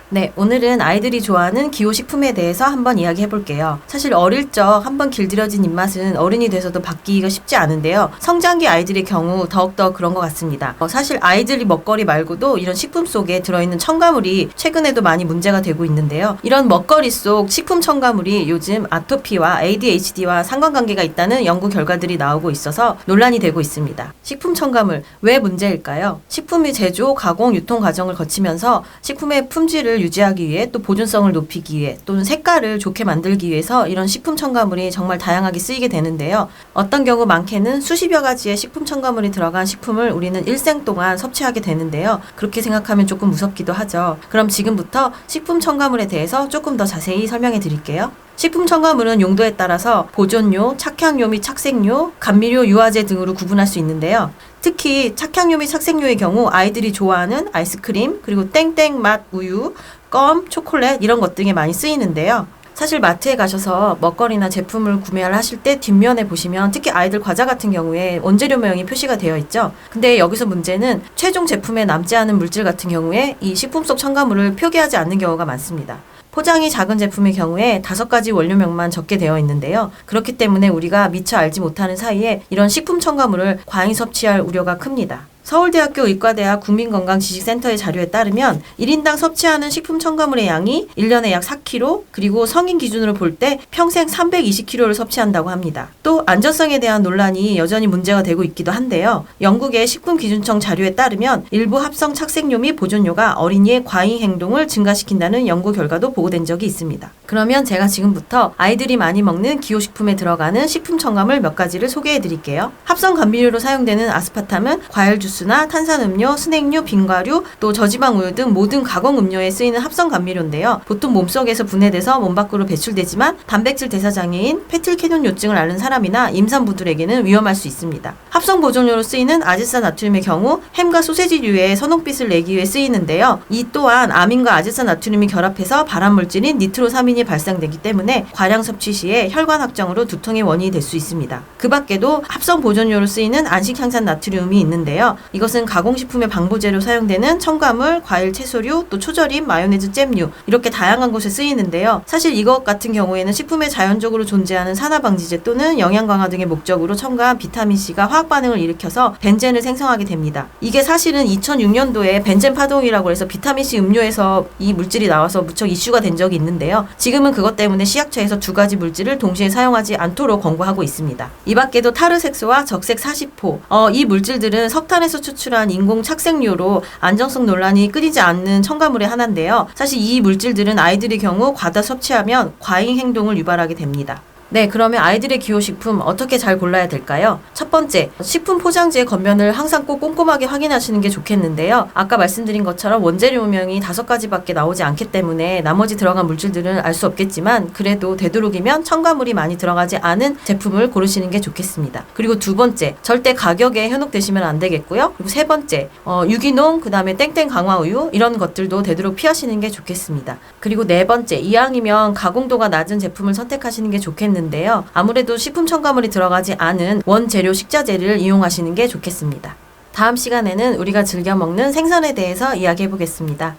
네, 오늘은 아이들이 좋아하는 기호식품에 대해서 한번 이야기해 볼게요. 사실 어릴 적 한번 길들여진 입맛은 어른이 돼서도 바뀌기가 쉽지 않은데요. 성장기 아이들의 경우 더욱더 그런 것 같습니다. 사실 아이들이 먹거리 말고도 이런 식품 속에 들어있는 첨가물이 최근에도 많이 문제가 되고 있는데요. 이런 먹거리 속 식품 첨가물이 요즘 아토피와 ADHD와 상관관계가 있다는 연구 결과들이 나오고 있어서 논란이 되고 있습니다. 식품 첨가물, 왜 문제일까요? 식품의 제조, 가공, 유통 과정을 거치면서 식품의 품질을 유지하기 위해 또 보존성을 높이기 위해 또는 색깔을 좋게 만들기 위해서 이런 식품 첨가물이 정말 다양하게 쓰이게 되는데요. 어떤 경우 많게는 수십여 가지의 식품 첨가물이 들어간 식품을 우리는 일생 동안 섭취하게 되는데요. 그렇게 생각하면 조금 무섭기도 하죠. 그럼 지금부터 식품 첨가물에 대해서 조금 더 자세히 설명해 드릴게요. 식품 첨가물은 용도에 따라서 보존료, 착향료 및 착색료, 감미료, 유화제 등으로 구분할 수 있는데요. 특히 착향료 및 착색료의 경우 아이들이 좋아하는 아이스크림, 그리고 땡땡 맛 우유, 껌, 초콜릿 이런 것 등에 많이 쓰이는데요. 사실 마트에 가셔서 먹거리나 제품을 구매를 하실 때 뒷면에 보시면 특히 아이들 과자 같은 경우에 원재료명이 표시가 되어 있죠. 근데 여기서 문제는 최종 제품에 남지 않은 물질 같은 경우에 이 식품 속 첨가물을 표기하지 않는 경우가 많습니다. 포장이 작은 제품의 경우에 5가지 원료명만 적게 되어 있는데요. 그렇기 때문에 우리가 미처 알지 못하는 사이에 이런 식품 첨가물을 과잉 섭취할 우려가 큽니다. 서울대학교 의과대학 국민건강지식센터의 자료에 따르면 1인당 섭취하는 식품 첨가물의 양이 1년에 약 4kg, 그리고 성인 기준으로 볼 때 평생 320kg를 섭취한다고 합니다. 또 안전성에 대한 논란이 여전히 문제가 되고 있기도 한데요. 영국의 식품기준청 자료에 따르면 일부 합성 착색료 및 보존료가 어린이의 과잉 행동을 증가시킨다는 연구 결과도 보고된 적이 있습니다. 그러면 제가 지금부터 아이들이 많이 먹는 기호식품에 들어가는 식품 첨가물 몇 가지를 소개해 드릴게요. 합성 감미료로 사용되는 아스파탐은 과일 주스나 탄산음료, 스낵류, 빙과류, 또 저지방 우유 등 모든 가공 음료에 쓰이는 합성 감미료인데요. 보통 몸속에서 분해돼서 몸 밖으로 배출되지만 단백질 대사장애인 페틸케뇽요증을 앓는 사람이나 임산부들에게는 위험할 수 있습니다. 합성 보존료로 쓰이는 아질산나트륨의 경우 햄과 소세지류에 선홍빛을 내기 위해 쓰이는데요. 이 또한 아민과 아질산나트륨이 결합해서 발암물질인 니트로사민이 발생되기 때문에 과량 섭취 시에 혈관 확장으로 두통의 원인이 될 수 있습니다. 그 밖에도 합성 보존료로 쓰이는 안식향산 나트륨이 있는데요. 이것은 가공식품의 방부제로 사용되는 첨가물, 과일, 채소류, 또 초절임, 마요네즈, 잼류 이렇게 다양한 곳에 쓰이는데요. 사실 이것 같은 경우에는 식품에 자연적으로 존재하는 산화방지제 또는 영양 강화 등의 목적으로 첨가한 비타민C가 화학 반응을 일으켜서 벤젠을 생성하게 됩니다. 이게 사실은 2006년도에 벤젠 파동이라고 해서 비타민C 음료에서 이 물질이 나와서 무척 이슈가 된 적이 있는데요. 지금은 그것 때문에 시약처에서 2가지 물질을 동시에 사용하지 않도록 권고하고 있습니다. 이 밖에도 타르색소와 적색 40호, 이 물질들은 석탄에서 추출한 인공 착색료로 안정성 논란이 끊이지 않는 첨가물의 하나인데요. 사실 이 물질들은 아이들의 경우 과다 섭취하면 과잉 행동을 유발하게 됩니다. 네, 그러면 아이들의 기호식품 어떻게 잘 골라야 될까요? 첫 번째, 식품 포장지의 겉면을 항상 꼭 꼼꼼하게 확인하시는 게 좋겠는데요. 아까 말씀드린 것처럼 원재료명이 5가지밖에 나오지 않기 때문에 나머지 들어간 물질들은 알 수 없겠지만 그래도 되도록이면 첨가물이 많이 들어가지 않은 제품을 고르시는 게 좋겠습니다. 그리고 두 번째, 절대 가격에 현혹되시면 안 되겠고요. 그리고 세 번째, 유기농, 그 다음에 땡땡 강화우유 이런 것들도 되도록 피하시는 게 좋겠습니다. 그리고 네 번째, 이왕이면 가공도가 낮은 제품을 선택하시는 게 좋겠는데 아무래도 식품 첨가물이 들어가지 않은 원재료 식자재를 이용하시는 게 좋겠습니다. 다음 시간에는 우리가 즐겨 먹는 생선에 대해서 이야기해 보겠습니다.